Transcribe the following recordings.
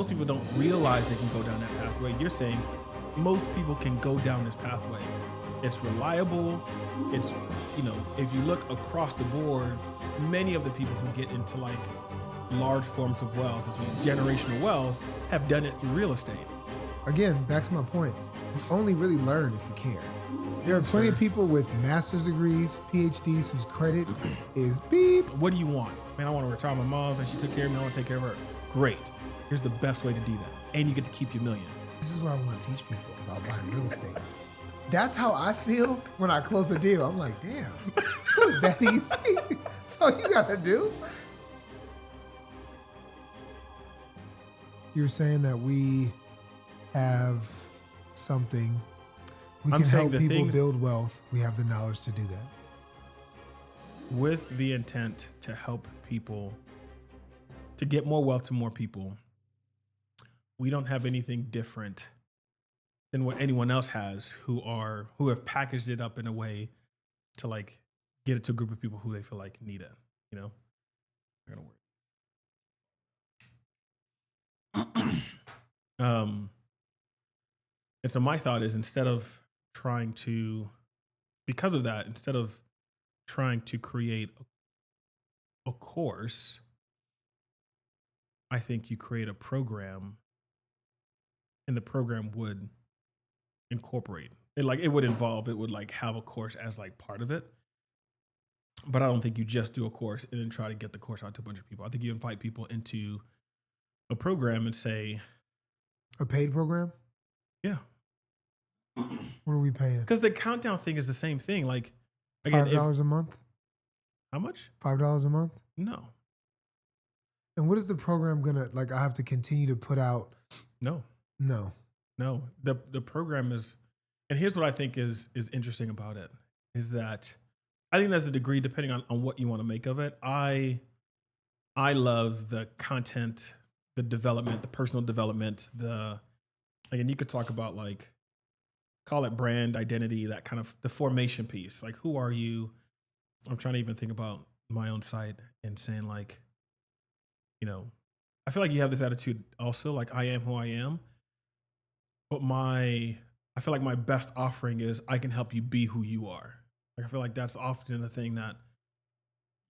most people don't realize they can go down that pathway. You're saying most people can go down this pathway. It's reliable. It's, if you look across the board, many of the people who get into like large forms of wealth, as we generational wealth, have done it through real estate. Again, back to my point. You only really learn if you care. There are plenty of people with master's degrees, PhDs, whose credit is beep. What do you want? Man, I want to retire my mom and she took care of me. I want to take care of her. Great. Here's the best way to do that. And you get to keep your million. This is what I want to teach people about buying real estate. That's how I feel when I close a deal. I'm like, damn, it was that easy. That's all you got to do. You're saying that we have something. We can help people build wealth. We have the knowledge to do that. With the intent to help people, to get more wealth to more people, we don't have anything different than what anyone else has who have packaged it up in a way to like get it to a group of people who they feel like need it, They're gonna work. And so my thought is instead of trying to create a course, I think you create a program, and the program would incorporate it. Like it would have a course as like part of it. But I don't think you just do a course and then try to get the course out to a bunch of people. I think you invite people into a program and say, a paid program? Yeah. What are we paying? Because the countdown thing is the same thing. Like, again, $5 a month? How much? $5 a month? No. And what is the program gonna like? I have to continue to put out. No. The program is, and here's what I think is interesting about it is that I think there's a degree depending on what you want to make of it. I love the content, the development, the personal development. Again, you could talk about like, call it brand identity, that kind of the formation piece. Like, who are you? I'm trying to even think about my own site and saying like, I feel like you have this attitude also, like I am who I am. But I feel like my best offering is I can help you be who you are. Like, I feel like that's often the thing that,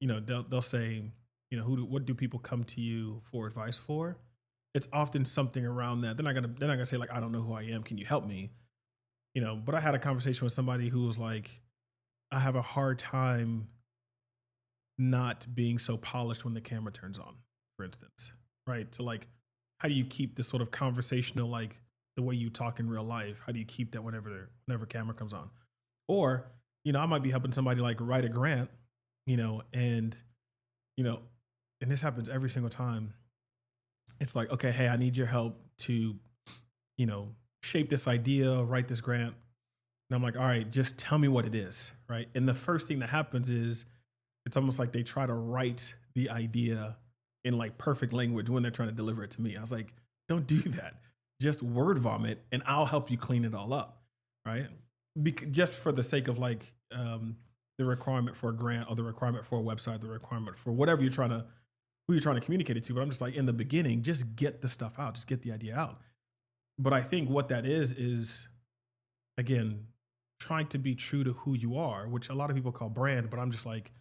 they'll say, what do people come to you for advice for? It's often something around that. They're not gonna say like, I don't know who I am. Can you help me? But I had a conversation with somebody who was like, I have a hard time not being so polished when the camera turns on, for instance, right? So like, how do you keep this sort of conversational, like the way you talk in real life? How do you keep that whenever camera comes on? Or, I might be helping somebody like write a grant, and this happens every single time. It's like, okay, hey, I need your help to, shape this idea, write this grant. And I'm like, all right, just tell me what it is, right? And the first thing that happens is it's almost like they try to write the idea in like perfect language when they're trying to deliver it to me. I was like, don't do that. Just word vomit and I'll help you clean it all up, right? Just for the sake of like the requirement for a grant or the requirement for a website, the requirement for whatever who you're trying to communicate it to. But I'm just like, in the beginning, just get the stuff out, just get the idea out. But I think what that is again, trying to be true to who you are, which a lot of people call brand, but I'm just like,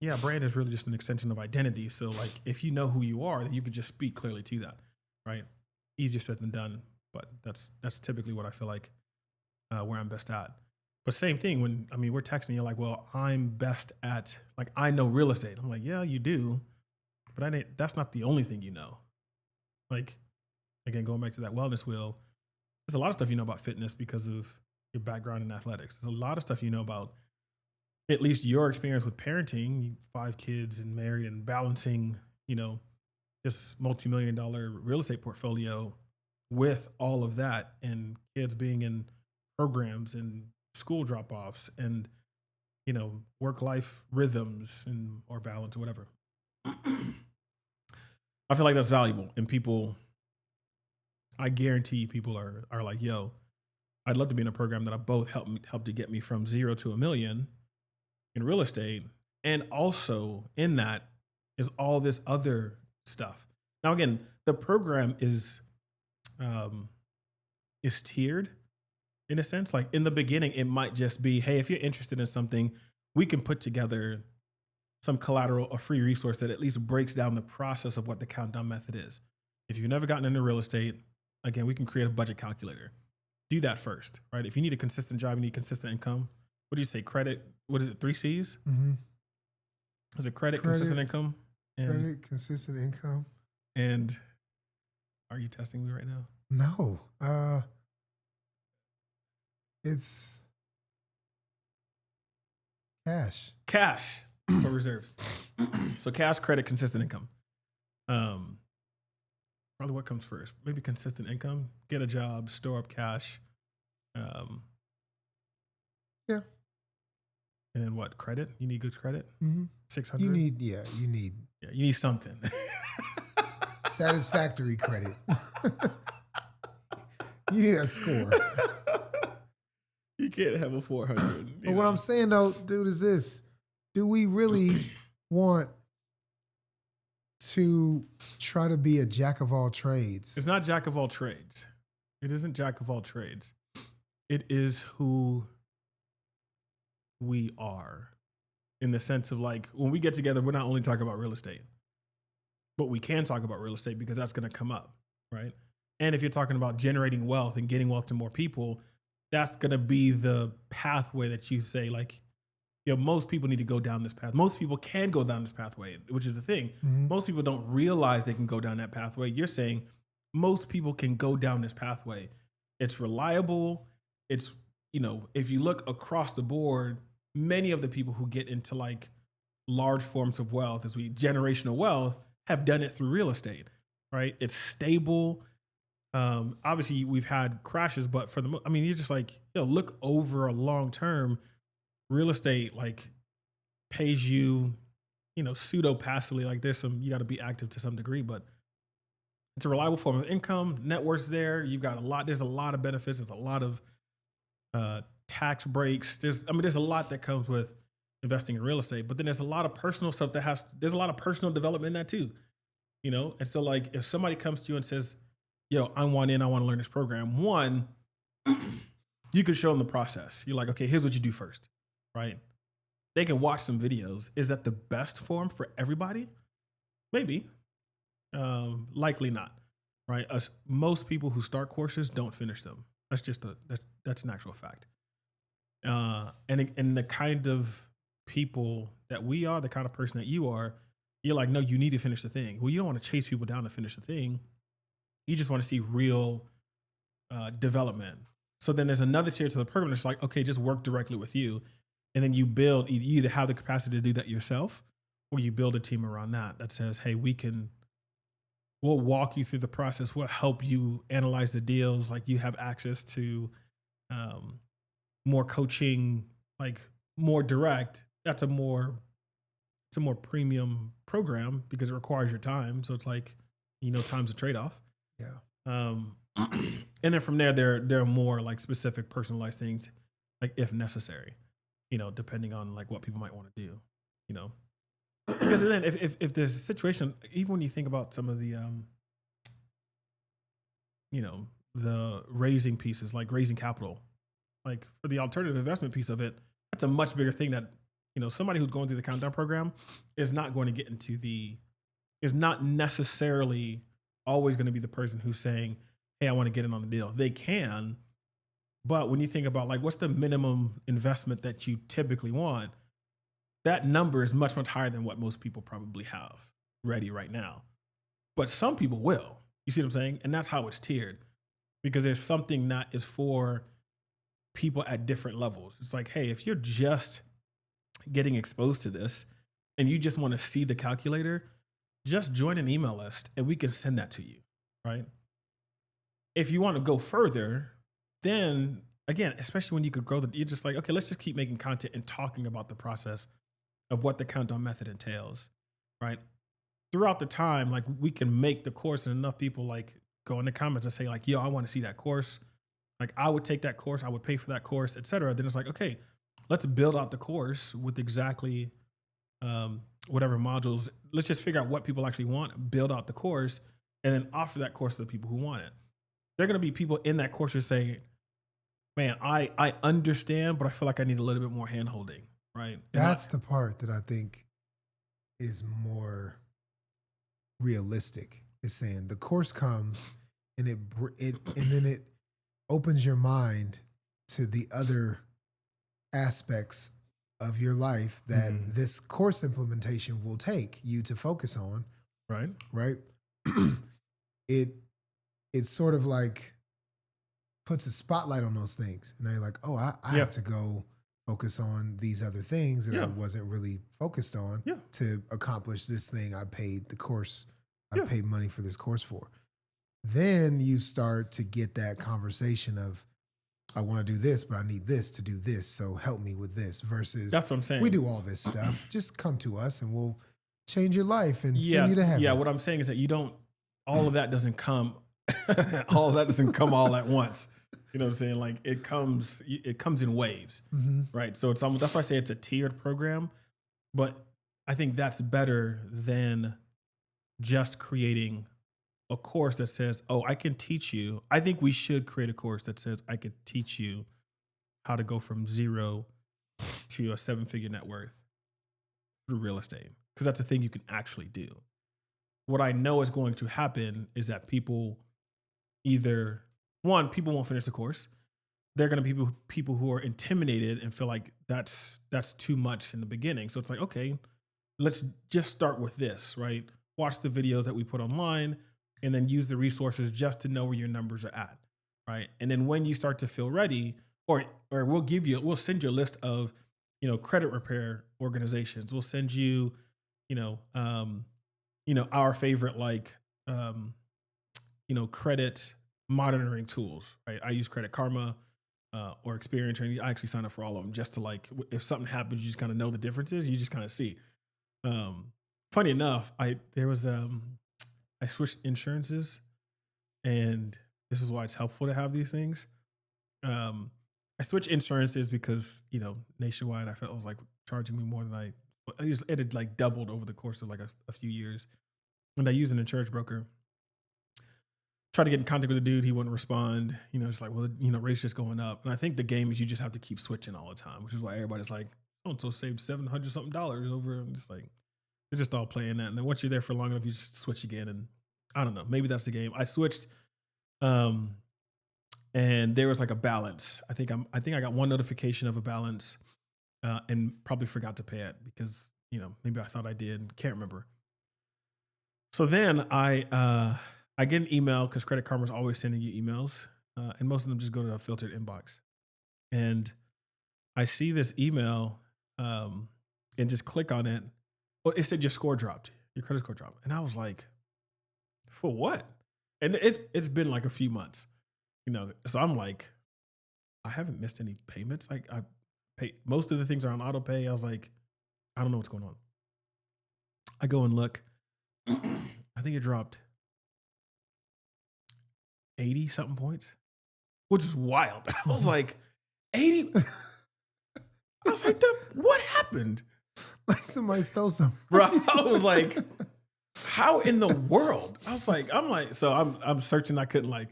yeah, brand is really just an extension of identity. So like, if you know who you are, then you could just speak clearly to that, right? Easier said than done, but that's typically what I feel like where I'm best at. But same thing when, we're texting, you're like, well, I'm best at, like, I know real estate. I'm like, yeah, you do, but that's not the only thing you know. Like, again, going back to that wellness wheel, there's a lot of stuff you know about fitness because of your background in athletics. There's a lot of stuff you know about at least your experience with parenting, 5 kids and married and balancing, this multi-million-dollar real estate portfolio with all of that and kids being in programs and school drop-offs and, work-life rhythms or balance or whatever. I feel like that's valuable. And people, I guarantee people are like, yo, I'd love to be in a program that I both help to get me from 0 to $1 million in real estate. And also in that is all this other stuff. Now, again, the program is tiered in a sense. Like in the beginning, it might just be, hey, if you're interested in something, we can put together some collateral, a free resource that at least breaks down the process of what the countdown method is. If you've never gotten into real estate, again, we can create a budget calculator. Do that first, right? If you need a consistent job, you need consistent income. What do you say? Credit, what is it? 3 C's? Mm-hmm. Is it credit, consistent income? Credit, consistent income. And are you testing me right now? No. It's cash. Cash for reserves. So cash, credit, consistent income. Probably what comes first? Maybe consistent income. Get a job, store up cash. Yeah. And then what? Credit? You need good credit. Mm-hmm. 600. You need something. Satisfactory credit. You need a score. You can't have a 400. But what I'm saying though, dude, is this: do we really want to try to be a jack of all trades? It's not jack of all trades. It isn't jack of all trades. It is who we are, in the sense of like, when we get together, we're not only talking about real estate, but we can talk about real estate because that's going to come up, right? And if you're talking about generating wealth and getting wealth to more people, that's going to be the pathway that you say, like, most people need to go down this path. Most people can go down this pathway, which is the thing. Mm-hmm. Most people don't realize they can go down that pathway. You're saying most people can go down this pathway. It's reliable. It's, if you look across the board, many of the people who get into like large forms of wealth, generational wealth, have done it through real estate, right? It's stable. Obviously we've had crashes, but you're just like, look over a long term. Real estate like pays you, pseudo passively. Like you got to be active to some degree, but it's a reliable form of income. Net worth's there. There's a lot of benefits. There's a lot of tax breaks. There's a lot that comes with investing in real estate, but then there's a lot of personal stuff there's a lot of personal development in that too, And so like if somebody comes to you and says, I want to learn this program. One, you can show them the process. You're like, okay, here's what you do first, right? They can watch some videos. Is that the best form for everybody? Maybe. Likely not, right? Most people who start courses don't finish them. That's an actual fact. And the kind of people that we are, the kind of person that you are, you're like, no, you need to finish the thing. Well, you don't want to chase people down to finish the thing. You just want to see real development. So then there's another tier to the program. It's like, okay, just work directly with you. And then you build, you either have the capacity to do that yourself, or you build a team around that says, hey, we'll walk you through the process. We'll help you analyze the deals. Like you have access to more coaching, like more direct. It's a more premium program because it requires your time. So it's like, time's a trade-off. Yeah. And then from there are more like specific personalized things, like if necessary, depending on like what people might want to do, because then if there's a situation, even when you think about some of the, the raising pieces, like raising capital, like for the alternative investment piece of it, that's a much bigger thing that, somebody who's going through the countdown program is not going to get into is not necessarily always going to be the person who's saying, hey, I want to get in on the deal. They can, but when you think about like, what's the minimum investment that you typically want? That number is much, much higher than what most people probably have ready right now. But some people will. You see what I'm saying? And that's how it's tiered, because there's something that is for people at different levels. It's like, hey, if you're just getting exposed to this and you just want to see the calculator, just join an email list and we can send that to you, right? If you want to go further, then again, especially when you could grow you're just like, okay, let's just keep making content and talking about the process of what the countdown method entails, right? Throughout the time, like we can make the course and enough people like go in the comments and say like, yo, I want to see that course. Like I would take that course, I would pay for that course, et cetera. Then it's like, okay, let's build out the course with exactly whatever modules. Let's just figure out what people actually want, build out the course, and then offer that course to the people who want it. There are going to be people in that course who say, man, I understand, but I feel like I need a little bit more hand holding, right? That's the part that I think is more realistic. Is saying the course comes and it opens your mind to the other aspects of your life that this course implementation will take you to focus on. Right. It sort of like puts a spotlight on those things. And now you're like, oh, I have to go focus on these other things that I wasn't really focused on to accomplish this thing I paid the course. I paid money for this course for. Then you start to get that conversation of, I want to do this, but I need this to do this. So help me with this versus that's what I'm saying. We do all this stuff. Just come to us and we'll change your life and send you to heaven. Yeah. What I'm saying is that all of that doesn't come, all of that doesn't come all at once. You know what I'm saying? Like it comes in waves, right? So it's almost, that's why I say it's a tiered program, but I think that's better than just creating a course that says, oh, I can teach you. I think we should create a course that says, I could teach you how to go from 0 to a 7-figure net worth through real estate. Because that's a thing you can actually do. What I know is going to happen is that people people won't finish the course. They're going to be people who are intimidated and feel like that's too much in the beginning. So it's like, okay, let's just start with this, right? Watch the videos that we put online and then use the resources just to know where your numbers are at, right? And then when you start to feel ready, or we'll send you a list of, credit repair organizations. We'll send you, our favorite, credit monitoring tools, right? I use Credit Karma or Experian Training. I actually sign up for all of them just to if something happens, you just kind of know the differences. You just kind of see. Funny enough, I switched insurances, and this is why it's helpful to have these things. I switched insurances because, Nationwide, I felt it was like charging me more than it had doubled over the course of a few years. And I used an insurance broker. Tried to get in contact with the dude. He wouldn't respond. Just like, well, rates just going up. And I think the game is you just have to keep switching all the time, which is why everybody's like, so saved $700 something over. I'm just like, they're just all playing that. And then once you're there for long enough, you just switch again. And I don't know, maybe that's the game. I switched, and there was a balance. I think I got one notification of a balance, and probably forgot to pay it because, maybe I thought I did. Can't remember. So then I get an email because Credit Karma is always sending you emails, and most of them just go to a filtered inbox. And I see this email, and just click on it. Well, it said your credit score dropped. And I was like, for what? And it's been a few months, so I'm like, I haven't missed any payments. I pay, most of the things are on auto pay. I was like, I don't know what's going on. I go and look. I think it dropped 80 something points, which is wild. I was like, 80. I was like, what happened? Like somebody stole some. Bro, I was like, how in the world? So I'm searching. I couldn't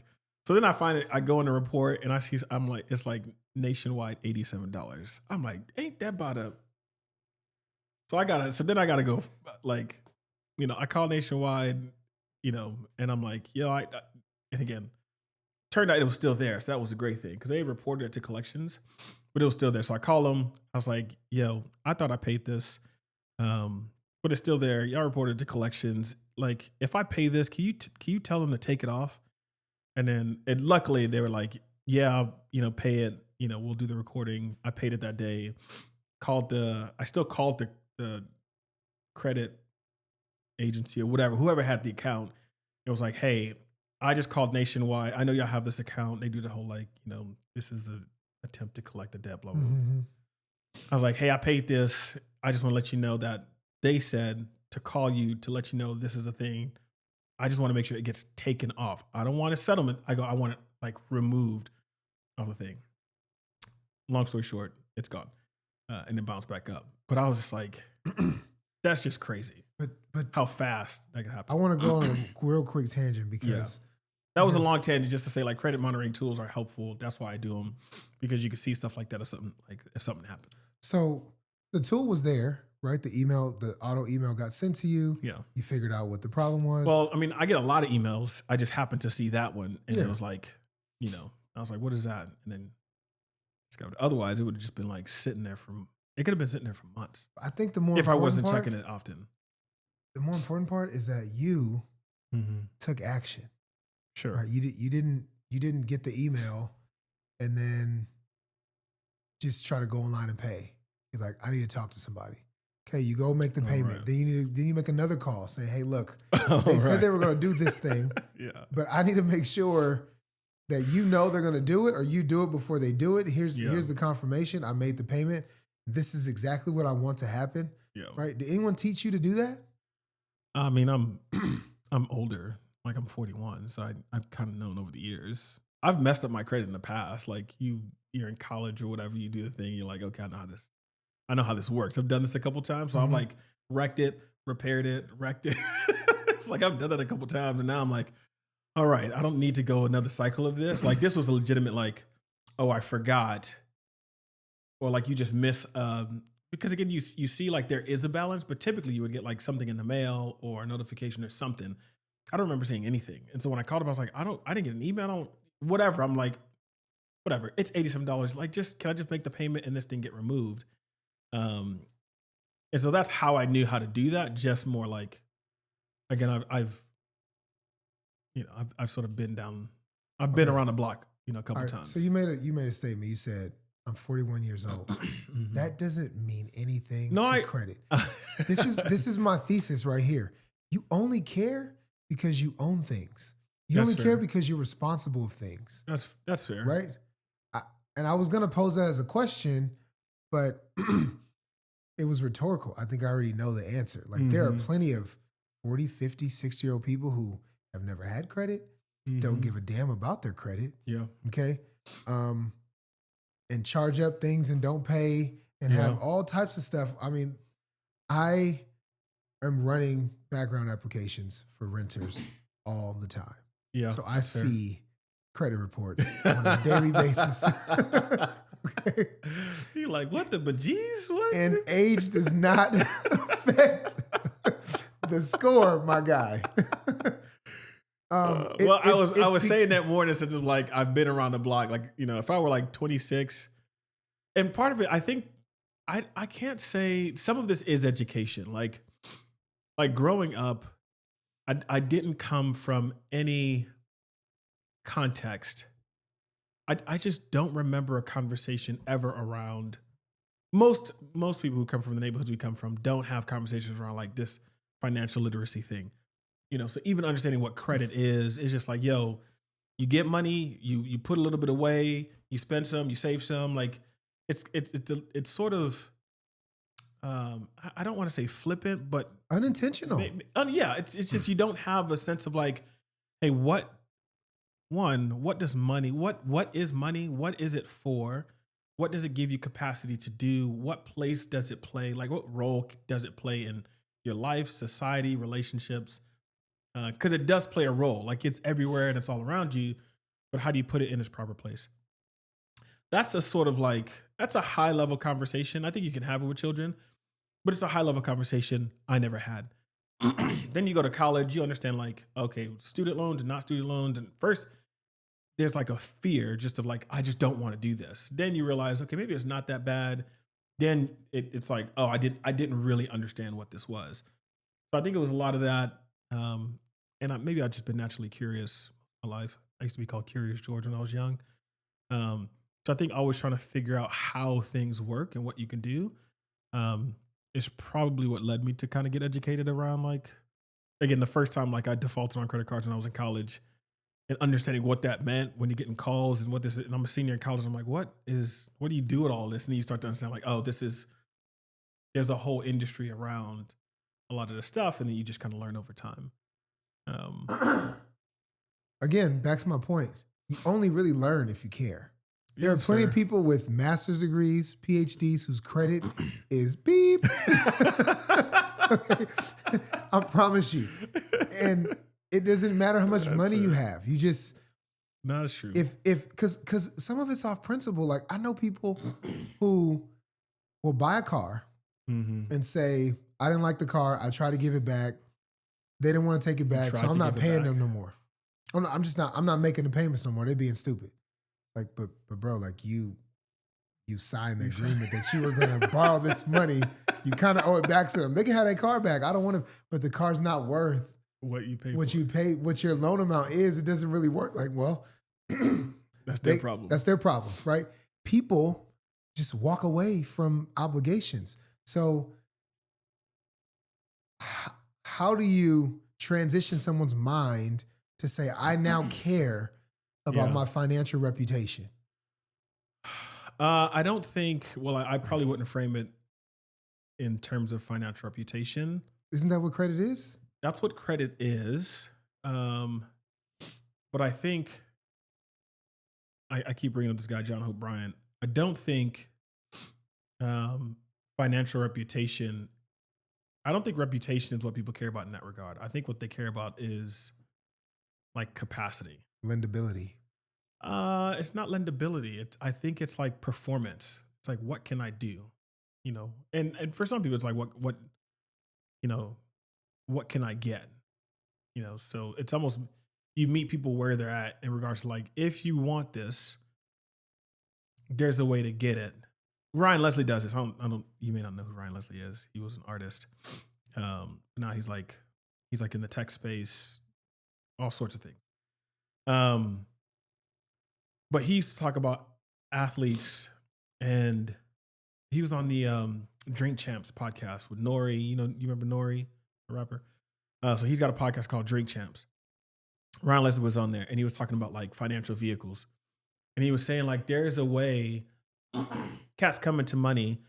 so then I find it, I go in the report and I see, it's nationwide $87. I'm like, ain't that about up? So then I gotta go, I call Nationwide, and I'm like, and again, turned out it was still there. So that was a great thing because they reported it to collections, but it was still there. So I call them. I was like, I thought I paid this, but it's still there. Y'all reported to collections. If I pay this, can you tell them to take it off? And then luckily they were like, yeah, pay it. We'll do the recording. I paid it that day. I still called the credit agency or whoever had the account. It was like, hey, I just called Nationwide. I know y'all have this account. They do the whole this is an attempt to collect the debt, blah, blah, blah. Mm-hmm. I was like, hey, I paid this. I just want to let you know that they said to call you to let you know this is a thing. I just want to make sure it gets taken off. I don't want a settlement. I want it removed of the thing. Long story short, it's gone. And then bounced back up. But I was just like, That's just crazy. But how fast that can happen. I want to go on a real quick tangent because that was a long tangent just to say like credit monitoring tools are helpful. That's why I do them, because you can see stuff like that if something happened. So the tool was there, right? The auto email got sent to you. Yeah. You figured out what the problem was. Well, I mean, I get a lot of emails. I just happened to see that one, and it was like, I was like, what is that? And then discovered. Otherwise, it would have just been like sitting there it could have been sitting there for months. I think if I wasn't checking it often. The more important part is that you took action. Sure. Right? You didn't get the email and then just try to go online and pay. You're like, I need to talk to somebody. Okay, you go make the payment. Right. Then you make another call saying, hey, look, they said they were going to do this thing. But I need to make sure that they're going to do it, or you do it before they do it. Here's the confirmation. I made the payment. This is exactly what I want to happen. Yeah. Right? Did anyone teach you to do that? I mean, I'm older. Like I'm 41, so I've kind of known over the years. I've messed up my credit in the past. Like you're in college or whatever, you do the thing. You're like, okay, I know how this works. I've done this a couple times. So I've like wrecked it, repaired it, wrecked it. It's like I've done that a couple times, and now I'm like, all right, I don't need to go another cycle of this. Like this was a legitimate like, oh, I forgot, or like you just miss. Because again, you see like there is a balance, but typically you would get like something in the mail or a notification or something. I don't remember seeing anything. And so when I called up, I was like, I didn't get an email, whatever. I'm like, whatever. It's $87. Like, can I just make the payment and this thing get removed? And so that's how I knew how to do that. Just more like, again, I've sort of been around the block, a couple times. So you made a statement. You said, I'm 41 years old. That doesn't mean anything to credit. This is my thesis right here. You only care because you own things. You only care because you're responsible of things. That's fair. Right? I was going to pose that as a question, but it was rhetorical. I think I already know the answer. Like there are plenty of 40, 50, 60-year-old people who have never had credit, don't give a damn about their credit. Yeah. Okay? And charge up things and don't pay and have all types of stuff. I mean, I am running background applications for renters all the time. Yeah. So I see credit reports on a daily basis. Okay. You're like, what the bejeez? What? And age does not affect the score, my guy. I was saying that more in the sense of like, I've been around the block. Like, if I were like 26, and part of it, I think I can't say, some of this is education. Like growing up, I didn't come from any context. I just don't remember a conversation ever around, most people who come from the neighborhoods we come from don't have conversations around like this financial literacy thing. So even understanding what credit is just like, yo, you get money, you put a little bit away, you spend some, you save some. Like it's sort of, I don't want to say flippant, but unintentional. Yeah, it's just you don't have a sense of like, hey, what does money? What is money? What is it for? What does it give you capacity to do? What place does it play? Like what role does it play in your life, society, relationships? Because it does play a role. Like it's everywhere and it's all around you, but how do you put it in its proper place? That's that's a high level conversation. I think you can have it with children, but it's a high level conversation I never had. Then you go to college, you understand like, okay, student loans and not student loans. And first there's like a fear just of like, I just don't want to do this. Then you realize, okay, maybe it's not that bad. Then it's like, oh, I didn't really understand what this was. So I think it was a lot of that. And maybe I've just been naturally curious my life. I used to be called Curious George when I was young. So I think always trying to figure out how things work and what you can do is probably what led me to kind of get educated around like, again, the first time like I defaulted on credit cards when I was in college and understanding what that meant when you're getting calls and what this is. And I'm a senior in college. I'm like, what do you do with all this? And then you start to understand like, oh, there's a whole industry around a lot of the stuff. And then you just kind of learn over time. Again, back to my point. You only really learn if you care. There are plenty of people with master's degrees, PhDs, whose credit is beep. I promise you. And it doesn't matter how much money you have. You just not true. Because some of it's off principle. Like I know people who will buy a car and say, I didn't like the car. I tried to give it back. They didn't want to take it back, so I'm not paying them no more. I'm not making the payments no more. They're being stupid. Like, but bro, like you signed the agreement that you were going to borrow this money. You kind of owe it back to them. They can have their car back. I don't want to, but the car's not worth what you pay. What your loan amount is. It doesn't really work. Like, well, that's their problem. That's their problem, right? People just walk away from obligations. So, how do you transition someone's mind to say, I now care about my financial reputation? I don't think, I probably wouldn't frame it in terms of financial reputation. Isn't that what credit is? That's what credit is. But I think, I keep bringing up this guy, John Hope Bryant. I don't think financial reputation, I don't think reputation is what people care about in that regard. I think what they care about is like capacity. Lendability. It's not lendability. I think it's like performance. It's like, what can I do? And for some people it's like, what can I get? So it's almost, you meet people where they're at in regards to like, if you want this, there's a way to get it. Ryan Leslie does this. You may not know who Ryan Leslie is. He was an artist. Now he's like in the tech space, all sorts of things. But he used to talk about athletes, and he was on the Drink Champs podcast with Nori. You remember Nori, the rapper? So he's got a podcast called Drink Champs. Ryan Leslie was on there, and he was talking about like financial vehicles. And he was saying like, there's a way cats come into money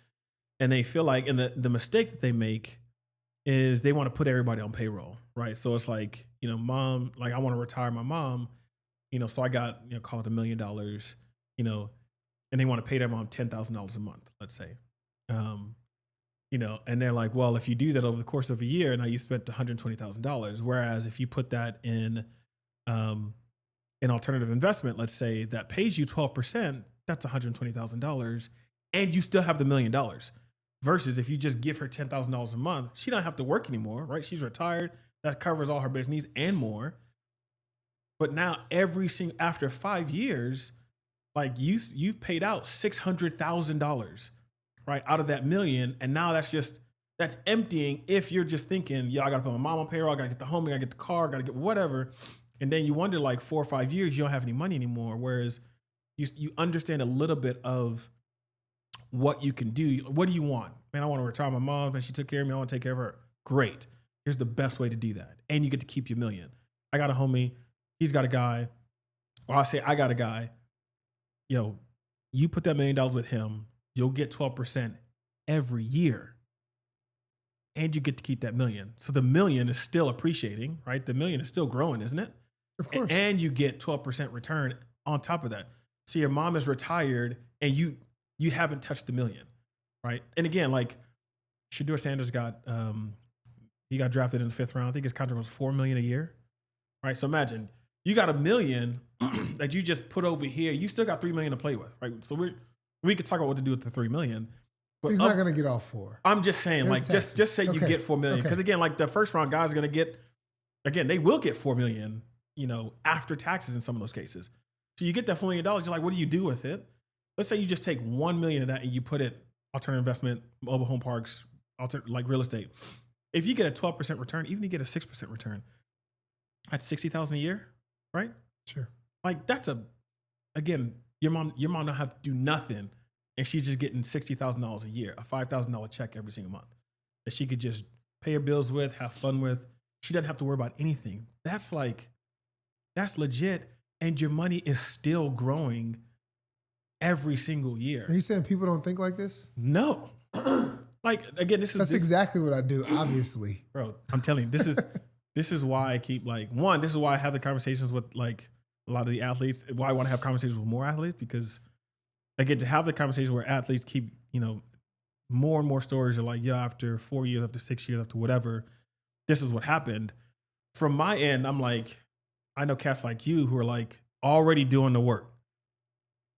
and they feel like, and the mistake that they make is they want to put everybody on payroll, right? So it's like, mom, like I want to retire my mom, so I got, call it $1 million, and they want to pay their mom $10,000 a month, let's say. And they're like, well, if you do that over the course of a year, now you spent $120,000. Whereas if you put that in an alternative investment, let's say that pays you 12%, that's $120,000, and you still have the $1 million. Versus if you just give her $10,000 a month, she don't have to work anymore, right? She's retired. That covers all her basic needs and more. But now after 5 years, like you've paid out $600,000, right, out of that $1 million, and now that's emptying. If you're just thinking, I gotta put my mom on payroll, I gotta get the home, I gotta get the car, I gotta get whatever, and then you wonder like 4 or 5 years you don't have any money anymore. Whereas you understand a little bit of what you can do. What do you want? Man, I want to retire my mom, man, she took care of me, I want to take care of her. Great. Here's the best way to do that. And you get to keep your $1 million. I got a homie, he's got a guy, or I say I got a guy. You put that $1 million with him, you'll get 12% every year. And you get to keep that $1 million. So the $1 million is still appreciating, right? The $1 million is still growing, isn't it? Of course. And you get 12% return on top of that. So your mom is retired and you haven't touched the $1 million, right? And again, like Shedeur Sanders he got drafted in the 5th round. I think his contract was $4 million a year, right? So imagine you got $1 million that you just put over here. You still got $3 million to play with, right? So we could talk about what to do with the $3 million. But he's not going to get all 4. I'm just saying, like, just say you get $4 million, because again, like the first round guys are going to get, again, they will get $4 million, after taxes in some of those cases. So you get that $4 million. You're like, what do you do with it? Let's say you just take $1 million of that and you put it alternative investment, mobile home parks, like real estate. If you get a 12% return, even if you get a 6% return, that's $60,000 a year, right? Sure. Like that's again, your mom don't have to do nothing, and she's just getting $60,000 a year, a $5,000 check every single month that she could just pay her bills with, have fun with. She doesn't have to worry about anything. That's legit, and your money is still growing every single year. Are you saying people don't think like this? No. Like again, that's exactly what I do, obviously. Bro, I'm telling you, this is why I keep like, this is why I have the conversations with like a lot of the athletes, why I want to have conversations with more athletes, because again, to have the conversation where athletes keep, more and more stories are like, yeah, after 4 years, after 6 years, after whatever, this is what happened. From my end, I'm like, I know cats like you who are like already doing the work.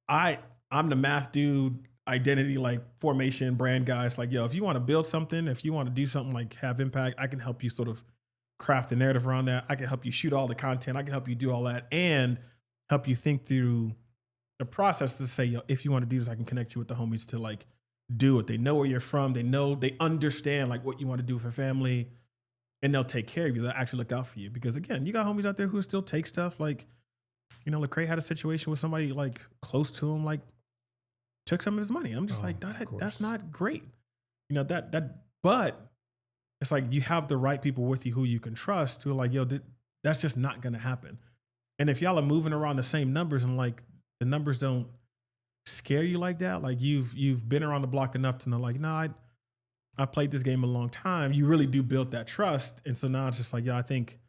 I'm the math dude, identity, like formation, brand guy. It's like, yo, if you want to build something, if you want to do something like have impact, I can help you sort of craft the narrative around that. I can help you shoot all the content. I can help you do all that and help you think through the process to say, yo, if you want to do this, I can connect you with the homies to like do it. They know where you're from. They understand like what you want to do for family, and they'll take care of you. They'll actually look out for you. Because again, you got homies out there who still take stuff. Like, you know, Lecrae had a situation with somebody like close to him, like took some of his money. I'm just like, that's not great. You know, but it's like you have the right people with you who you can trust who are like, yo, that's just not going to happen. And if y'all are moving around the same numbers and like the numbers don't scare you like that, like you've been around the block enough to know like, nah, I played this game a long time. You really do build that trust. And so now it's just like, yeah, I think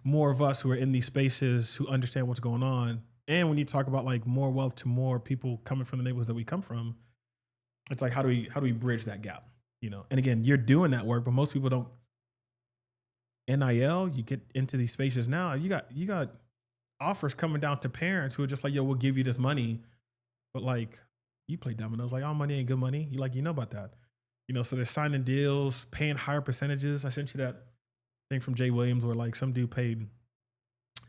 more of us who are in these spaces who understand what's going on. And when you talk about like more wealth to more people coming from the neighborhoods that we come from, it's like, how do we bridge that gap? You know? And again, you're doing that work, but most people don't. NIL, you get into these spaces now, you got offers coming down to parents who are just like, yo, we'll give you this money. But like, you play dominoes, like all money ain't good money. You know about that. You know, so they're signing deals, paying higher percentages. I sent you that thing from Jay Williams where like some dude paid, I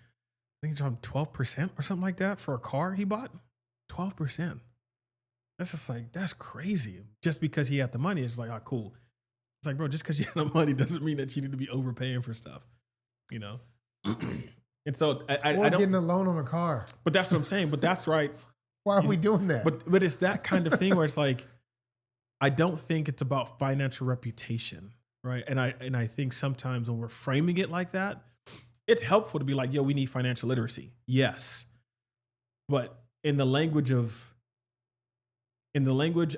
think it's on 12% or something like that for a car he bought. 12%. That's just like, that's crazy. Just because he had the money, it's like, oh, cool. It's like, bro, just because you have the money doesn't mean that you need to be overpaying for stuff, you know? And so I don't. Getting a loan on a car. But that's what I'm saying. But that's right. Why are we doing that? But it's that kind of thing where it's like, I don't think it's about financial reputation, right? And I think sometimes when we're framing it like that, it's helpful to be like, yo, we need financial literacy. Yes. But in the language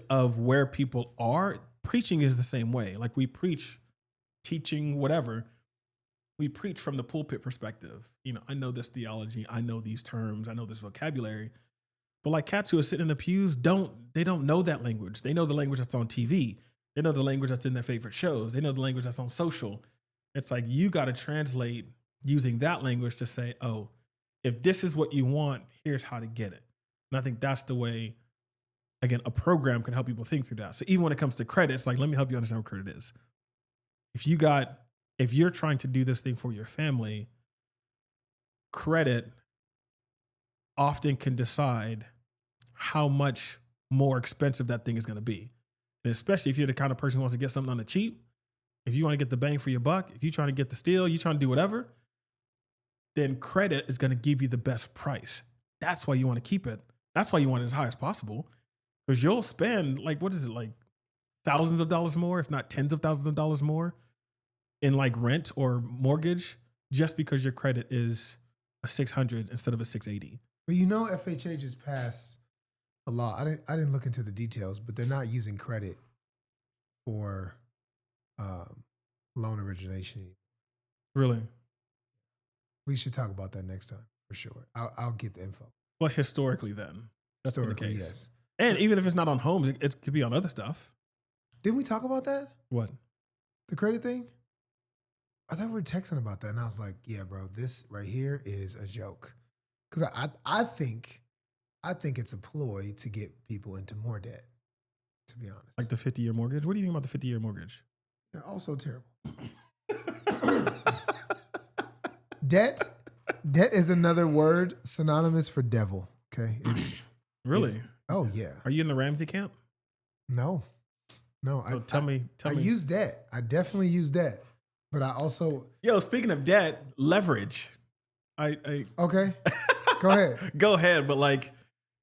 of where people are, preaching is the same way. Like we preach, teaching, whatever. We preach from the pulpit perspective. You know, I know this theology. I know these terms. I know this vocabulary. But like cats who are sitting in the pews don't know that language. They know the language that's on TV. They know the language that's in their favorite shows. They know the language that's on social. It's like you got to translate using that language to say, oh, if this is what you want, here's how to get it. And I think that's the way, again, a program can help people think through that. So even when it comes to credit, it's like, let me help you understand what credit is. If you're trying to do this thing for your family, credit often can decide how much more expensive that thing is going to be. And especially if you're the kind of person who wants to get something on the cheap, if you want to get the bang for your buck, if you're trying to get the steal, you're trying to do whatever, then credit is going to give you the best price. That's why you want to keep it. That's why you want it as high as possible. Because you'll spend like, what is it, like thousands of dollars more, if not tens of thousands of dollars more in like rent or mortgage, just because your credit is a 600 instead of a 680. But you know, FHA just passed a law. I didn't look into the details, but they're not using credit for loan origination. Really? We should talk about that next time for sure. I'll get the info. Well, historically, then that's historically, the case. Yes. And even if it's not on homes, it could be on other stuff. Didn't we talk about that? What? The credit thing? I thought we were texting about that, and I was like, "Yeah, bro, this right here is a joke." Because I think it's a ploy to get people into more debt. To be honest, like the 50-year mortgage. What do you think about the 50-year mortgage? They're also terrible. Debt is another word synonymous for devil. Okay, really. Oh yeah. Are you in the Ramsey camp? No. So tell me. I use debt. I definitely use debt, but I also. Yo, speaking of debt, leverage. Okay. Go ahead. Go ahead, but like,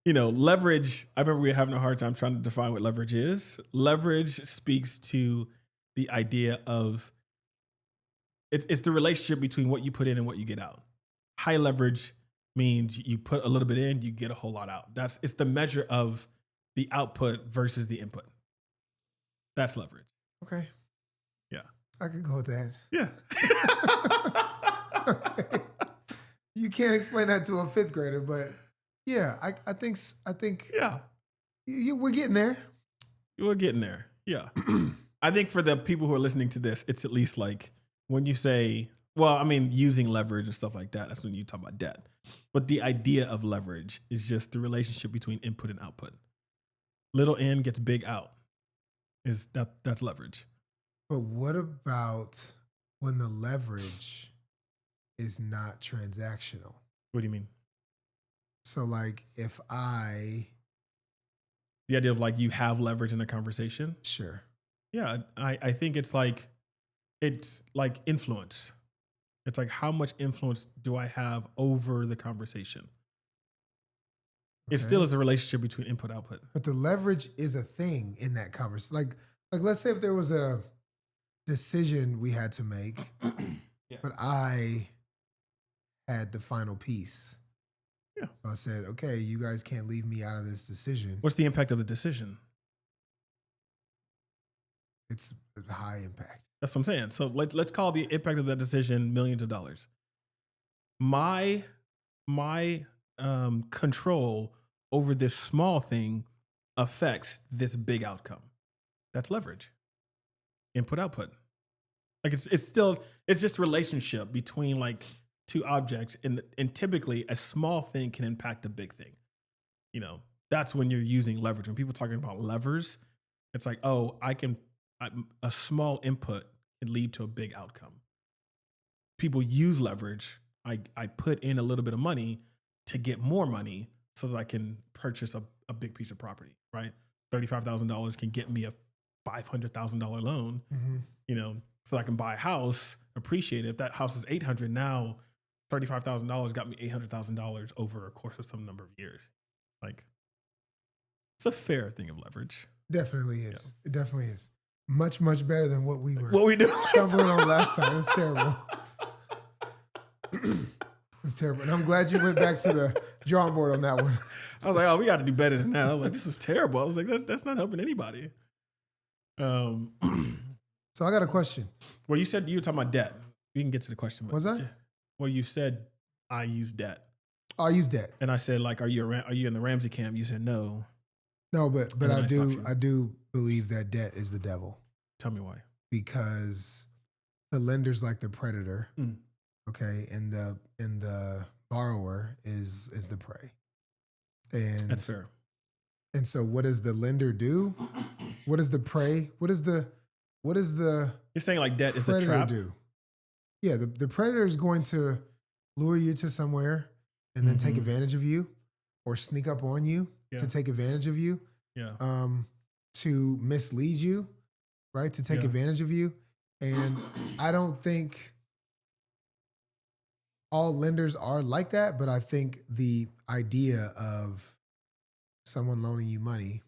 you know, leverage. I remember we were having a hard time trying to define what leverage is. Leverage speaks to the idea of it's the relationship between what you put in and what you get out. High leverage means you put a little bit in, you get a whole lot out. It's the measure of the output versus the input. That's leverage. Okay. Yeah. I could go with that. Yeah. Okay. You can't explain that to a fifth grader, but yeah, I think yeah, we're getting there. We're getting there. Yeah. I think for the people who are listening to this, it's at least like when you say, well, I mean, using leverage and stuff like that, that's when you talk about debt. But the idea of leverage is just the relationship between input and output. Little in gets big out. That's leverage. But what about when the leverage is not transactional? What do you mean? So like if the idea of like you have leverage in a conversation. Sure. Yeah. I think it's like influence. It's like, how much influence do I have over the conversation? Okay. It still is a relationship between input and output. But the leverage is a thing in that conversation. Like let's say if there was a decision we had to make, yeah. But I had the final piece. Yeah. So I said, okay, you guys can't leave me out of this decision. What's the impact of the decision? It's a high impact. That's what I'm saying. So let's call the impact of that decision millions of dollars. My control over this small thing affects this big outcome. That's leverage. Input output. Like it's just relationship between like two objects, and typically a small thing can impact a big thing. You know, that's when you're using leverage. When people are talking about levers, it's like, oh, a small input can lead to a big outcome. People use leverage. I put in a little bit of money to get more money so that I can purchase a big piece of property, right? $35,000 can get me a $500,000 loan, you know, so that I can buy a house, appreciate it. If that house is $800,000 now, $35,000 got me $800,000 over a course of some number of years. Like, it's a fair thing of leverage. Definitely is. Yeah. It definitely is. Much, much better than what we did stumbling on last time. It was terrible. It was terrible. And I'm glad you went back to the drawing board on that one. I was like, oh, we got to do better than that. I was like, this was terrible. I was like, that's not helping anybody. So I got a question. Well, you said you were talking about debt. We can get to the question. Was I? Well, you said I use debt. Oh, I use debt. And I said, like, are you in the Ramsey camp? You said no. No, but I do believe that debt is the devil. Tell me why. Because the lender's like the predator, okay, and the borrower is the prey. And that's fair. And so, what does the lender do? What is the prey? What is the You're saying like debt is a trap? Do? Yeah, the predator is going to lure you to somewhere and then take advantage of you, or sneak up on you to take advantage of you. Yeah. To mislead you, right? To take advantage of you. And I don't think all lenders are like that, but I think the idea of someone loaning you money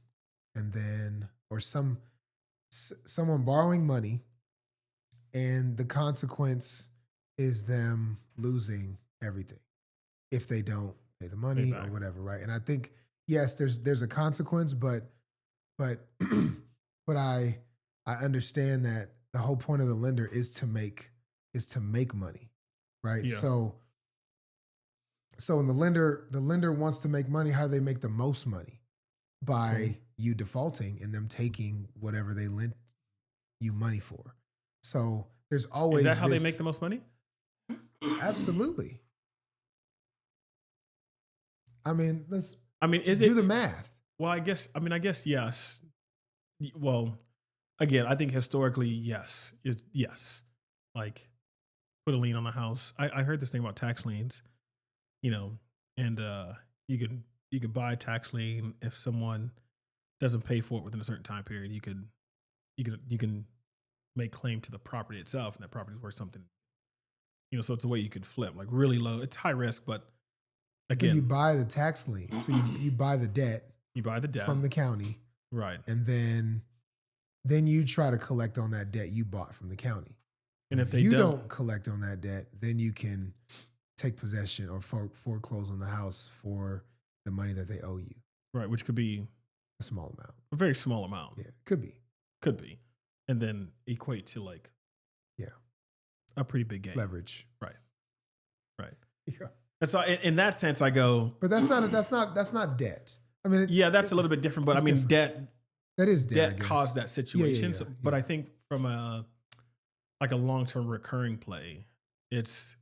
and then, or someone borrowing money, and the consequence is them losing everything if they don't pay the money or whatever, right? And I think, yes, there's a consequence, but I understand that the whole point of the lender is to make money, right? Yeah. So when the lender wants to make money, how do they make the most money? By you defaulting and them taking whatever they lent you money for. So there's always Is that how they make the most money? Absolutely. I mean, is do the math. Well, I guess yes. Well, again, I think historically, yes. Yes. Like, put a lien on a house. I heard this thing about tax liens, you know, and you can buy a tax lien if someone doesn't pay for it within a certain time period. You can make claim to the property itself, and that property is worth something. You know, so it's a way you could flip, like really low. It's high risk, but again, you buy the tax lien, so you buy the debt. You buy the debt from the county, right? And then you try to collect on that debt you bought from the county. And if you don't collect on that debt, then you can take possession or foreclose on the house for the money that they owe you. Right, which could be a small amount, a very small amount. Yeah, could be, and then equate to like, a pretty big gain. Leverage. Right. Yeah. And so in that sense, I go, but that's not debt. I mean, that's a little bit different. But I mean, different. That is debt, I Debt guess. caused that Yeah, yeah, situation. yeah, But yeah. I think from a long-term recurring play, it's,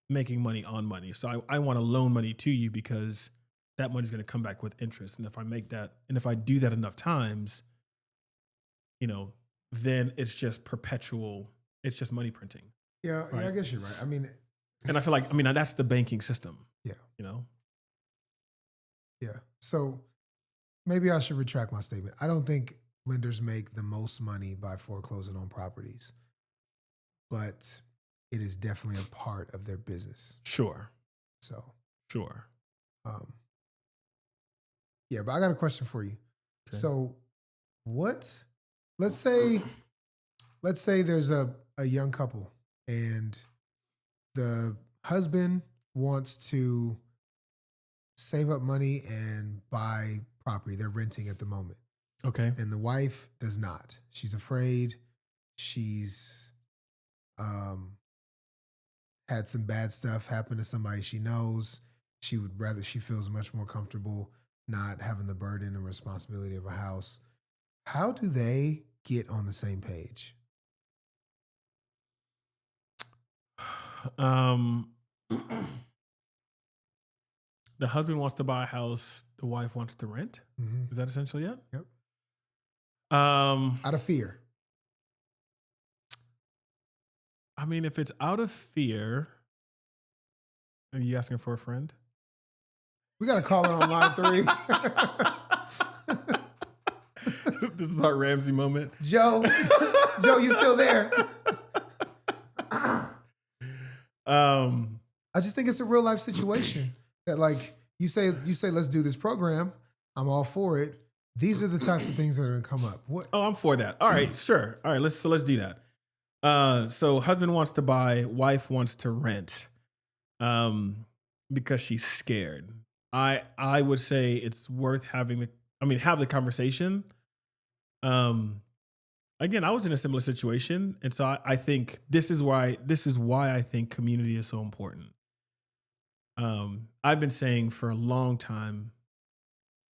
making money on money. So I want to loan money to you because that money's going to come back with interest. And if I do that enough times, then it's just perpetual, it's just money printing. Yeah, right? I guess you're right. I mean, And I feel like, that's the banking system. yeah, You know? yeah. So maybe I should retract my statement. I don't think lenders make the most money by foreclosing on properties, but it is definitely a part of their business. Sure. So, Sure. um, yeah, but I got a question for you. Okay. So, what? Let's say, there's a young couple, and the husband wants to save up money and buy property. They're renting at the moment. Okay. And the wife does not. She's afraid. She's had some bad stuff happen to somebody she knows. She feels much more comfortable not having the burden and responsibility of a house. How do they get on the same page? Um, the husband wants to buy a house. The wife wants to rent. Mm-hmm. Is that essentially it? Yep. Out of fear. If it's out of fear, are you asking for a friend? We got to call her on line 3. This is our Ramsey moment. Joe, you still there? I just think it's a real life situation that, like, you say, let's do this program. I'm all for it. These are the types of things that are going to come up. What? Oh, I'm for that. All right, sure. All right, let's do that. So husband wants to buy, wife wants to rent, because she's scared. I would say it's worth having have the conversation. Again, I was in a similar situation, and so I think this is why I think community is so important. I've been saying for a long time.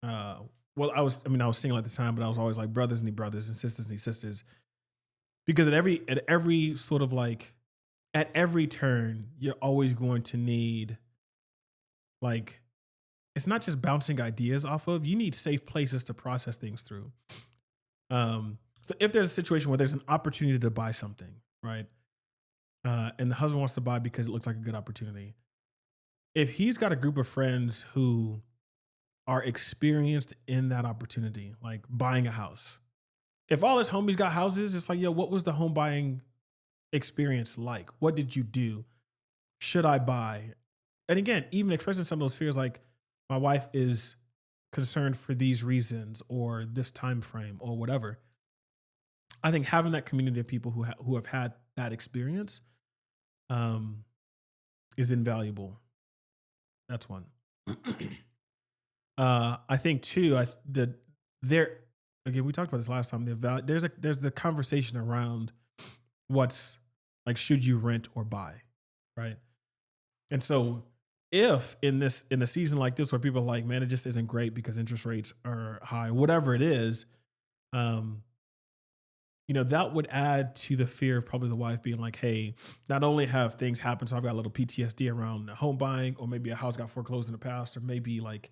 Well, I was single at the time, but I was always like, brothers need brothers and sisters need sisters, because at every sort of like at every turn, you're always going to need, like, it's not just bouncing ideas off of. You need safe places to process things through. So if there's a situation where there's an opportunity to buy something, right? And the husband wants to buy because it looks like a good opportunity. If he's got a group of friends who are experienced in that opportunity, like buying a house. If all his homies got houses, it's like, yo, what was the home buying experience like? What did you do? Should I buy? And again, even expressing some of those fears, like, my wife is concerned for these reasons or this time frame or whatever. I think having that community of people who have had that experience is invaluable. That's one. I think too, again, we talked about this last time. There's the conversation around what's like, should you rent or buy, right? And so, if in a season like this where people are like, man, it just isn't great because interest rates are high, whatever it is, that would add to the fear of probably the wife being like, hey, not only have things happen, so I've got a little PTSD around home buying, or maybe a house got foreclosed in the past, or maybe like,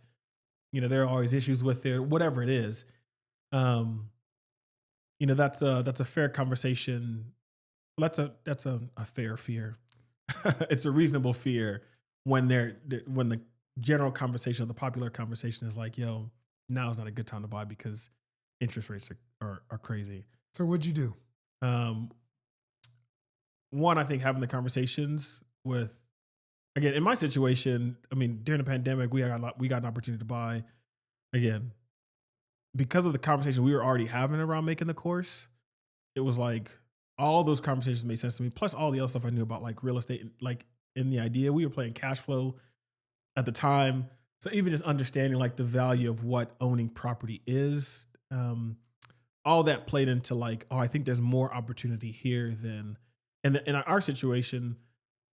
there are always issues with it, whatever it is. That's a fair conversation. That's a fair fear. It's a reasonable fear when the general conversation, or the popular conversation, is like, yo, now is not a good time to buy because interest rates are crazy. So what'd you do? One, I think having the conversations with, again, in my situation, during the pandemic, we got an opportunity to buy. Again, because of the conversation we were already having around making the course, it was like all those conversations made sense to me. Plus all the other stuff I knew about, like real estate, like in the idea, we were playing cash flow at the time. So even just understanding like the value of what owning property is, all that played into like, oh, I think there's more opportunity here than, and in our situation,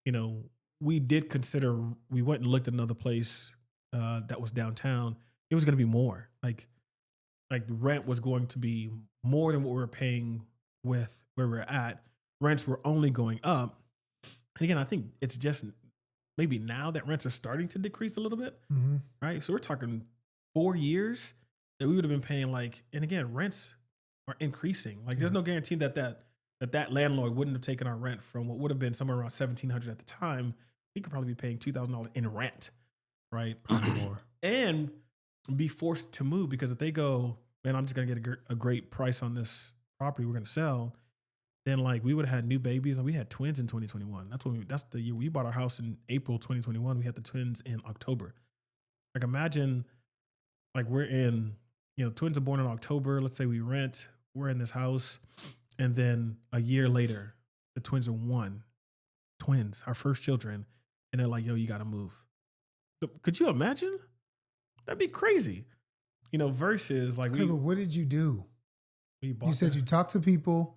we went and looked at another place that was downtown. It was going to be more like like the rent was going to be more than what we were paying with where we're at. Rents were only going up. And again, I think it's just maybe now that rents are starting to decrease a little bit, right? So we're talking 4 years that we would have been paying like, and again, rents are increasing. Like there's no guarantee that landlord wouldn't have taken our rent from what would have been somewhere around $1,700 at the time. We could probably be paying $2,000 in rent, right? Probably more. And be forced to move because if they go, man, I'm just going to get a great price on this property we're going to sell, then like we would have had new babies, and we had twins in 2021. That's the year we bought our house in April 2021. We had the twins in October. Like imagine like we're in, twins are born in October. Let's say we rent, we're in this house, and then a year later, the twins are twins, our first children, and they're like, yo, you got to move. So, could you imagine? That'd be crazy. Versus like but what did you do? You said you talked to people,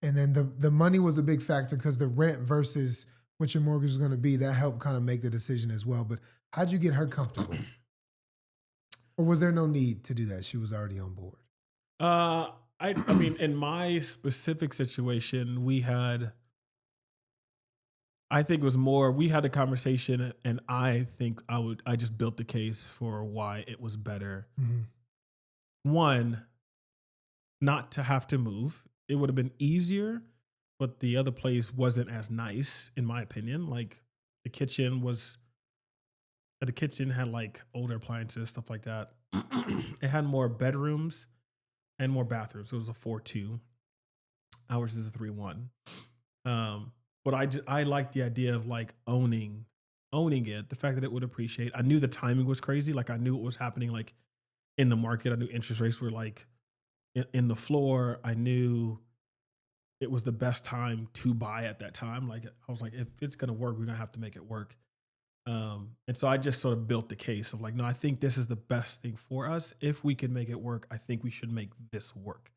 and then the money was a big factor because the rent versus what your mortgage was going to be, that helped kind of make the decision as well. But how'd you get her comfortable? Or was there no need to do that? She was already on board. I mean, in my specific situation, we had a conversation, and I think I just built the case for why it was better. One, not to have to move. It would have been easier, but the other place wasn't as nice, in my opinion. Like the kitchen had like older appliances, stuff like that. It had more bedrooms and more bathrooms. It was a 4-2. Ours is a 3-1. But I like the idea of like owning it. The fact that it would appreciate. I knew the timing was crazy. Like I knew what was happening like in the market. I knew interest rates were like in the floor. I knew it was the best time to buy at that time. Like I was like, if it's gonna work, we're gonna have to make it work. And so I just sort of built the case of like, no, I think this is the best thing for us. If we can make it work, I think we should make this work.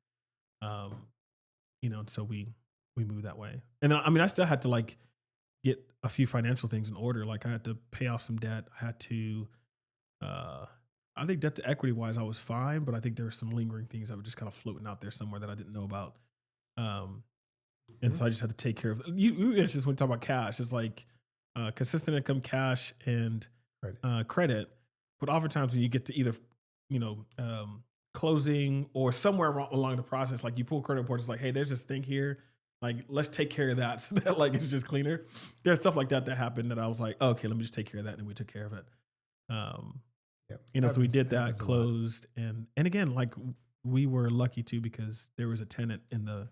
And so we moved that way. And I mean, I still had to like get a few financial things in order. Like I had to pay off some debt. I had to, I think debt to equity wise, I was fine, but I think there were some lingering things that were just kind of floating out there somewhere that I didn't know about. And so I just had to take care of you. It's just when you talk about cash, it's like consistent income, cash, and credit. But oftentimes when you get to either, closing or somewhere along the process, like you pull credit reports, it's like, hey, there's this thing here. Like, let's take care of that so that like it's just cleaner. There's stuff like that happened that I was like, oh, okay, let me just take care of that, and we took care of it. So we did that, closed, and again, like we were lucky too because there was a tenant in the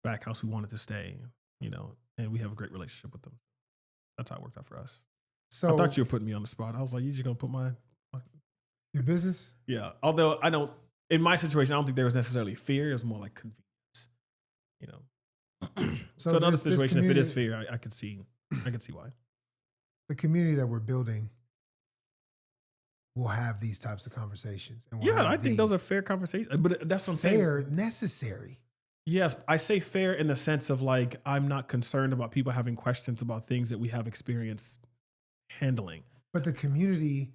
back house who wanted to stay, and we have a great relationship with them. That's how it worked out for us. So I thought you were putting me on the spot. I was like, you just gonna put your business? Yeah. Although in my situation, I don't think there was necessarily fear. It was more like convenience, So another situation, if it is fear, I could see why. The community that we're building will have these types of conversations. And I think those are fair conversations. But that's what I'm saying. Fair, necessary. Yes, I say fair in the sense of like I'm not concerned about people having questions about things that we have experience handling. But the community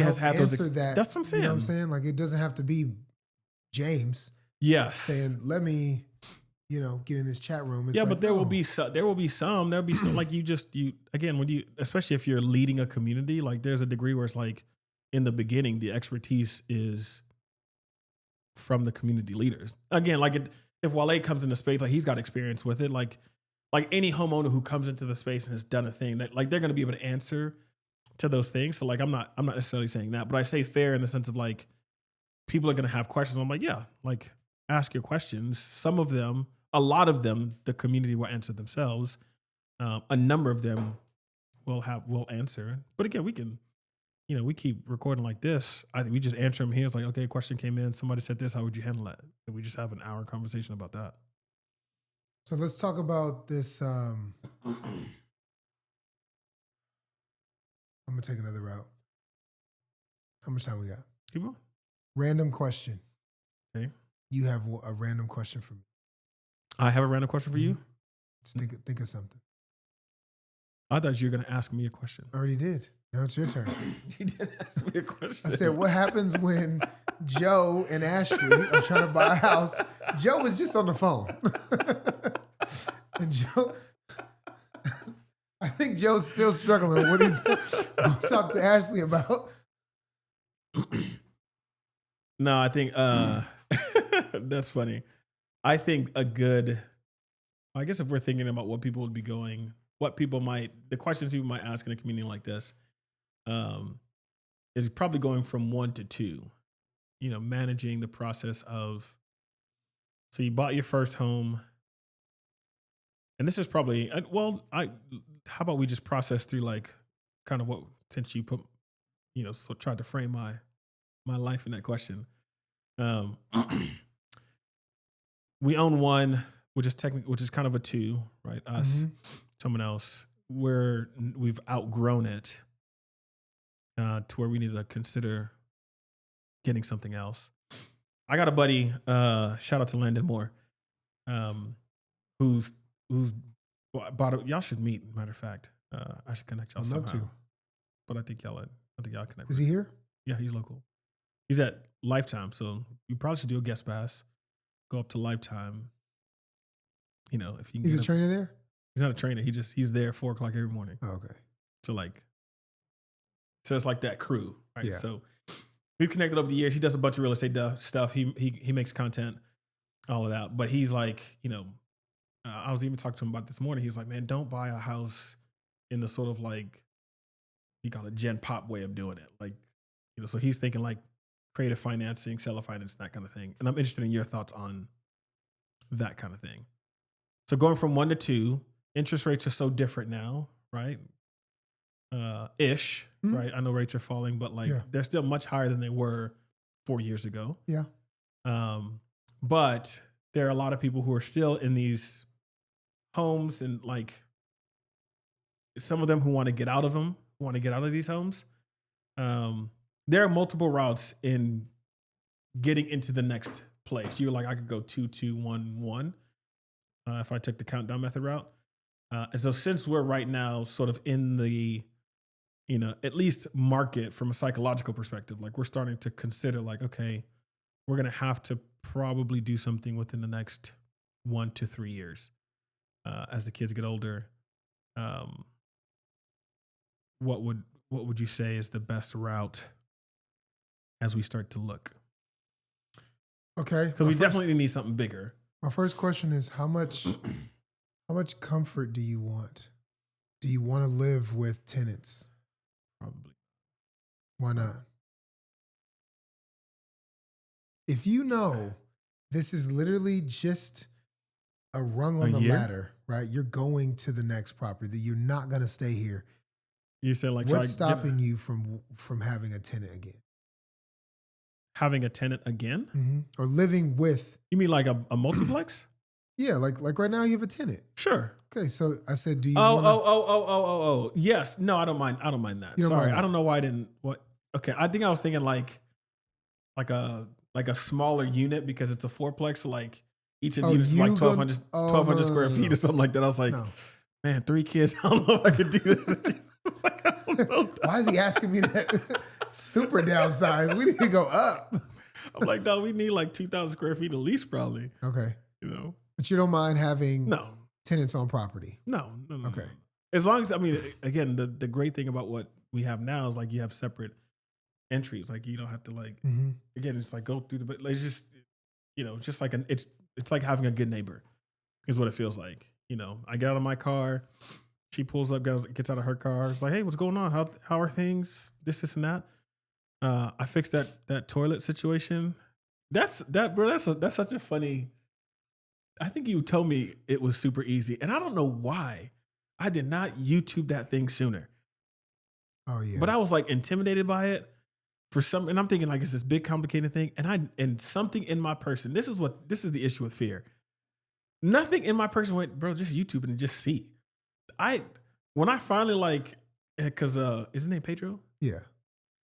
has had those. That's what I'm saying. You know what I'm saying? Like it doesn't have to be James. Yes. Saying, let me, get in this chat room. It's but there will be some. There'll be some like again, especially if you're leading a community, like there's a degree where it's like in the beginning, the expertise is from the community leaders. Again, like if Wale comes into space, like he's got experience with it, like any homeowner who comes into the space and has done a thing that like they're going to be able to answer to those things. So like I'm not necessarily saying that, but I say fair in the sense of like people are going to have questions. I'm like, yeah, like ask your questions. Some of them, a lot of them, the community will answer themselves. A number of them will answer. But again, we can, we keep recording like this. I think we just answer them here. It's like, okay, a question came in. Somebody said this. How would you handle that? And we just have an hour conversation about that. So let's talk about this. I'm going to take another route. How much time we got? Keep on. Random question. Okay. You have a random question for me. I have a random question for you? Just think of something. I thought you were going to ask me a question. I already did. Now it's your turn. You did ask me a question. I said, what happens when Joe and Ashley are trying to buy a house. Joe was just on the phone. And Joe, I think Joe's still struggling with what he's going to talk to Ashley about. No, I think that's funny. I think I guess if we're thinking about what people would be going, the questions people might ask in a community like this, is probably going from 1 to 2, managing the process of, so you bought your first home. And this is probably, how about we just process through like kind of what, since you put, so tried to frame my life in that question. We own one, which is kind of a 2, right? Us, someone else. We've outgrown it to where we need to consider getting something else. I got a buddy, shout out to Landon Moore, who's bought it. Y'all should meet, matter of fact. I should connect y'all I'd somehow. love to. But I think y'all connect. Is he here? Yeah, he's local. He's at Lifetime, so you probably should do a guest pass. Go up to Lifetime. If you can. He's a trainer there? He's not a trainer. He's there 4:00 every morning. Oh, okay. So it's like that crew, right? Yeah. So we've connected over the years. He does a bunch of real estate stuff. He makes content, all of that. But he's like, I was even talking to him about this morning. He's like, man, don't buy a house in the sort of like, he call it Gen Pop way of doing it. Like, so he's thinking like creative financing, seller finance, that kind of thing. And I'm interested in your thoughts on that kind of thing. So going from 1 to 2, interest rates are so different now, right? Ish, right? I know rates are falling, but they're still much higher than they were 4 years ago. Yeah. But there are a lot of people who are still in these homes, and like some of them who want to get out of them, want to get out of these homes. There are multiple routes in getting into the next place. You're like, I could go 2, 2, 1, 1 if I took the countdown method route. And so since we're right now sort of in the, at least market from a psychological perspective, like we're starting to consider like, okay, we're going to have to probably do something within the next 1 to 3 years as the kids get older. What would you say is the best route as we start to look? Okay. Because we definitely need something bigger. My first question is how much comfort do you want? Do you want to live with tenants? Probably. Why not? If you know this is literally just a rung on the ladder, right? You're going to the next property, that you're not going to stay here. You said like what's stopping you from having a tenant again? Having a tenant again? Mm-hmm. Or living with. You mean like a multiplex? Yeah, like right now you have a tenant. Sure. Okay, so I said, do you Oh. Yes. No, I don't mind that. Sorry. Mind I don't know why I didn't okay. I think I was thinking like a smaller unit because it's a fourplex, so like each of the units is like 1,200 square feet or something like that. I was like, man, 3 kids, I don't know if I could do that. Like, I don't know. Why is he asking me that? Super downsize. We need to go up. I'm like, no, we need like 2,000 square feet at least, probably. Okay. But you don't mind having no tenants on property? No. Okay. As long as, I mean, again, the great thing about what we have now is like you have separate entries. Like you don't have to like, again, it's like go through the, but it's just, just like it's like having a good neighbor is what it feels like. I get out of my car, she pulls up, gets out of her car. It's like, hey, what's going on? How are things? This and that. I fixed that toilet situation. That's such a funny. I think you told me it was super easy, and I don't know why I did not YouTube that thing sooner. Oh yeah. But I was like intimidated by it and I'm thinking like it's this big complicated thing, and something in my person. This is the issue with fear. Nothing in my person went, bro, just YouTube it and just see. When I finally because is his name Pedro? Yeah.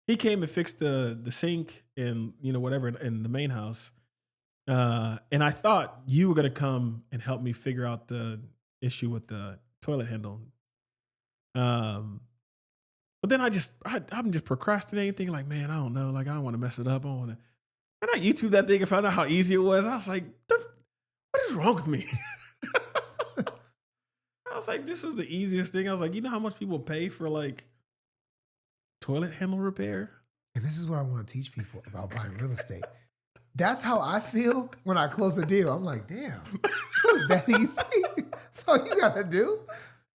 He came and fixed the sink and whatever in the main house. And I thought you were gonna come and help me figure out the issue with the toilet handle. But then I'm just procrastinating, thinking like, man, I don't know, like I don't want to mess it up. And I YouTube that thing and found out how easy it was. I was like, what is wrong with me? I was like, this is the easiest thing. I was like, you know how much people pay for like toilet handle repair? And this is what I want to teach people about buying real estate. That's how I feel when I close a deal. I'm like, damn, it was that easy. That's all you got to do.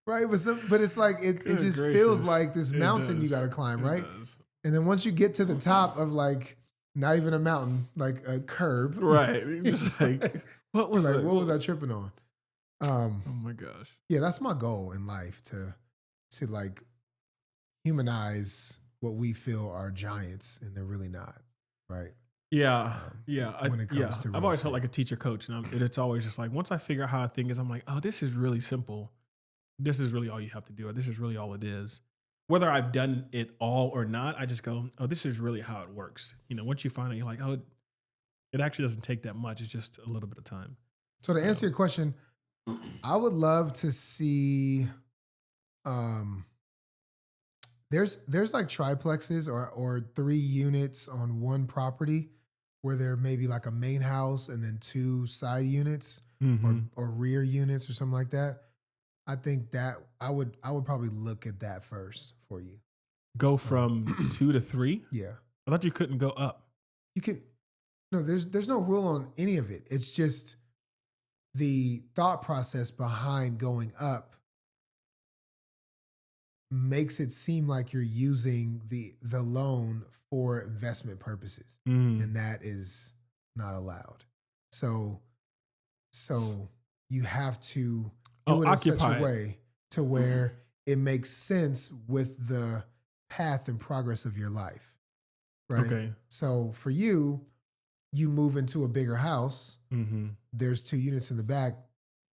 Right. But it's like, it just feels like this mountain you got to climb. Right. And then once you get to the top of like, not even a mountain, like a curb. Right. Just like, what was like, what was I tripping on? Oh my gosh. Yeah, that's my goal in life to like humanize what we feel are giants and they're really not, right? Yeah, yeah. When it comes to real I've always estate. felt like a teacher coach, and it's always just like once I figure out how a thing is, I'm like, oh, this is really simple. This is really all you have to do. Or this is really all it is. Whether I've done it all or not, I just go, oh, this is really how it works. You know, once you find it, you're like, oh, it actually doesn't take that much. It's just a little bit of time. So to answer your question, I would love to see. There's like triplexes or 3 units on one property where there may be like a main house and then 2 side units or rear units or something like that. I think that I would probably look at that first for you. Go from 2 to 3? Yeah. I thought you couldn't go up. You can. No, there's no rule on any of it. It's just the thought process behind going up makes it seem like you're using the loan for investment purposes, and that is not allowed. So you have to do it in such a way to where it makes sense with the path and progress of your life, right? Okay. So for you move into a bigger house. There's 2 units in the back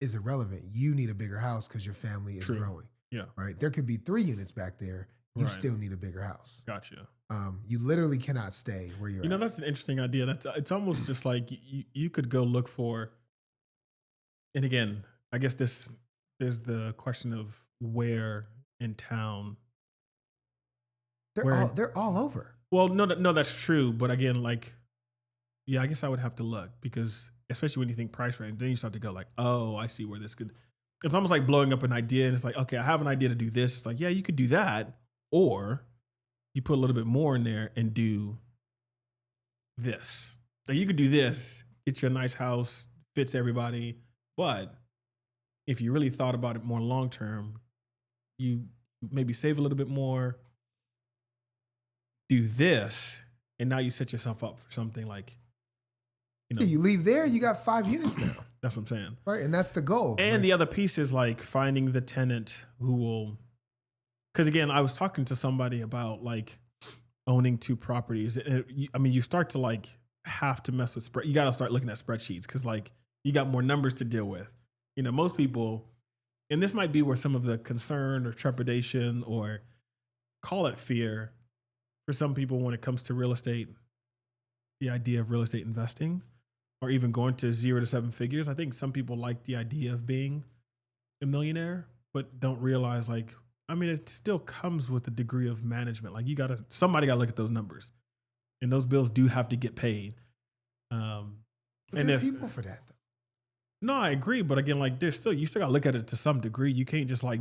is irrelevant. You need a bigger house because your family is growing. Yeah. Right. There could be 3 units back there. You still need a bigger house. Gotcha. You literally cannot stay where you're at. You know, that's an interesting idea. It's almost just like you could go look for, and again, I guess there's the question of where in town. They're all over. Well, no, that's true. But again, like, yeah, I guess I would have to look because especially when you think price range, then you start to go like, oh, I see where this could. It's almost like blowing up an idea, and it's like, okay, I have an idea to do this. It's like, yeah, you could do that, or you put a little bit more in there and do this. Like you could do this, get you a nice house, fits everybody. But if you really thought about it more long term, you maybe save a little bit more, do this, and now you set yourself up for something like, you leave there, you got 5 units now. That's what I'm saying. Right. And that's the goal. And the other piece is like finding the tenant who will, because again, I was talking to somebody about like owning 2 properties. I mean, you start to like have to mess with you got to start looking at spreadsheets because like you got more numbers to deal with. You know, most people, and this might be where some of the concern or trepidation or call it fear for some people when it comes to real estate, the idea of real estate investing, or even going to 0 to 7 figures. I think some people like the idea of being a millionaire, but don't realize like, I mean, it still comes with a degree of management. Like somebody got to look at those numbers, and those bills do have to get paid. But there are people for that though. No, I agree. But again, like you still got to look at it to some degree. You can't just like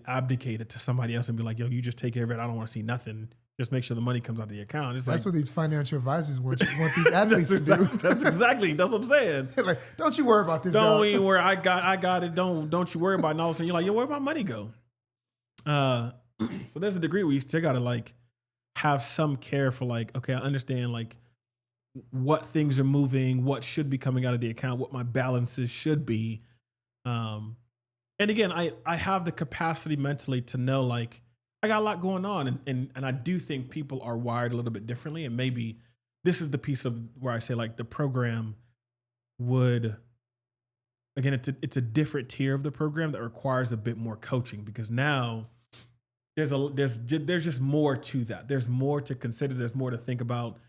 abdicate it to somebody else and be like, yo, you just take care of it. I don't want to see nothing. Just make sure the money comes out of the account. That's what these financial advisors want these athletes to do. That's what I'm saying. Like, don't you worry about this. Don't even worry. I got it. Don't you worry about it. And all of a sudden you're like, yo, where'd my money go? So there's a degree where you still got to like have some care for like, okay, I understand like what things are moving, what should be coming out of the account, what my balances should be. And again, I have the capacity mentally to know like, I got a lot going on, and I do think people are wired a little bit differently, and maybe this is the piece of where I say like the program would, again, it's a different tier of the program that requires a bit more coaching because now there's just more to that. There's more to consider. There's more to think about.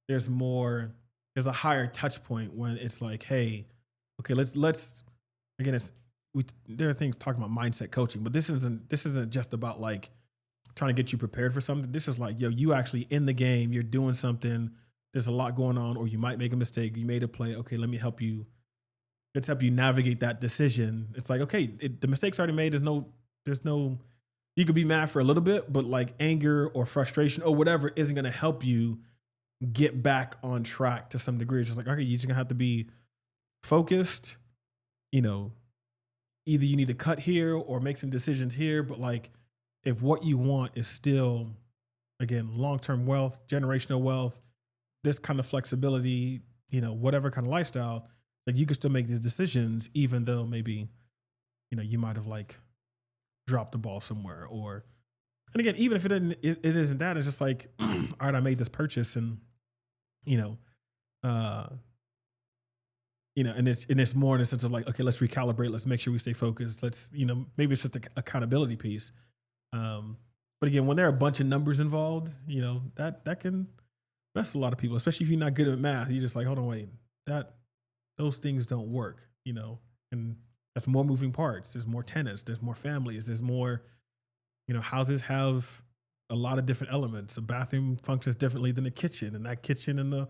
There's a higher touch point when it's like, hey, okay, let's again, there are things talking about mindset coaching, but this isn't just about like trying to get you prepared for something. This is like, yo, you actually in the game, you're doing something, there's a lot going on, or you might make a mistake. You made a play. Okay, let me help you. Let's help you navigate that decision. It's like, okay, the mistake's already made. There's no, you could be mad for a little bit, but like anger or frustration or whatever isn't going to help you get back on track to some degree. It's just like, okay, you're just going to have to be focused, you know, either you need to cut here or make some decisions here. But like, if what you want is still, again, long-term wealth, generational wealth, this kind of flexibility, you know, whatever kind of lifestyle, like you can still make these decisions, even though maybe, you know, you might have like dropped the ball somewhere. Or, and again, even if it isn't that, it's just like, all right, I made this purchase, and, you know, and it's more in a sense of like, okay, let's recalibrate. Let's make sure we stay focused. Let's, you know, maybe it's just an accountability piece. But again, when there are a bunch of numbers involved, you know, that can mess a lot of people, especially if you're not good at math. You're just like, hold on, wait, those things don't work, you know, and that's more moving parts. There's more tenants, there's more families, there's more, you know, houses have a lot of different elements. A bathroom functions differently than a kitchen, and that kitchen and the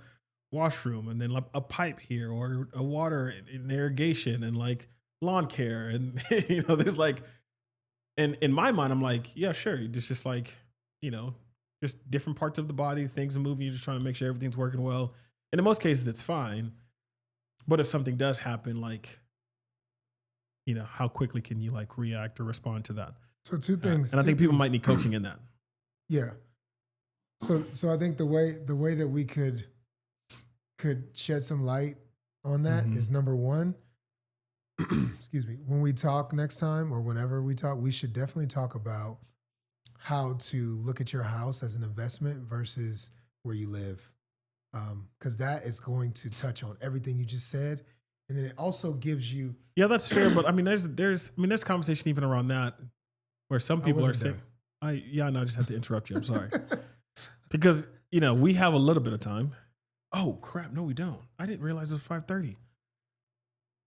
washroom, and then a pipe here, or a water and irrigation, and like lawn care. And, you know, there's like, and in my mind, I'm like, yeah, sure. It's just like, you know, just different parts of the body, things are moving. You're just trying to make sure everything's working well. And in most cases, it's fine. But if something does happen, like, you know, how quickly can you like react or respond to that? So two things. And I think people might need coaching in that. Yeah. So I think the way that we could shed some light on that is, number one, excuse me, when we talk next time or whenever we talk, we should definitely talk about how to look at your house as an investment versus where you live. Because that is going to touch on everything you just said. And then it also gives you. Yeah, that's fair. But I mean, there's conversation even around that where some people are saying, I just had to interrupt you. I'm sorry. Because, you know, we have a little bit of time. Oh, crap. No, we don't. I didn't realize it was 5:30.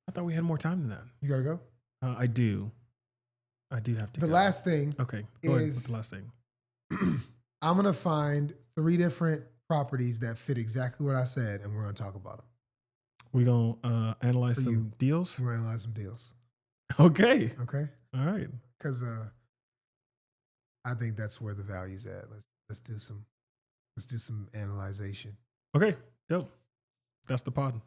I thought we had more time than that. You got to go? I do. I do have to go. The last thing. Okay. Go ahead with the last thing. I'm going to find 3 different properties that fit exactly what I said, and we're going to talk about them. We're going to analyze some deals? We're going to analyze some deals. Okay. Okay. All right. Because I think that's where the value's at. Let's do some analyzation. Okay. Dope. That's the pod.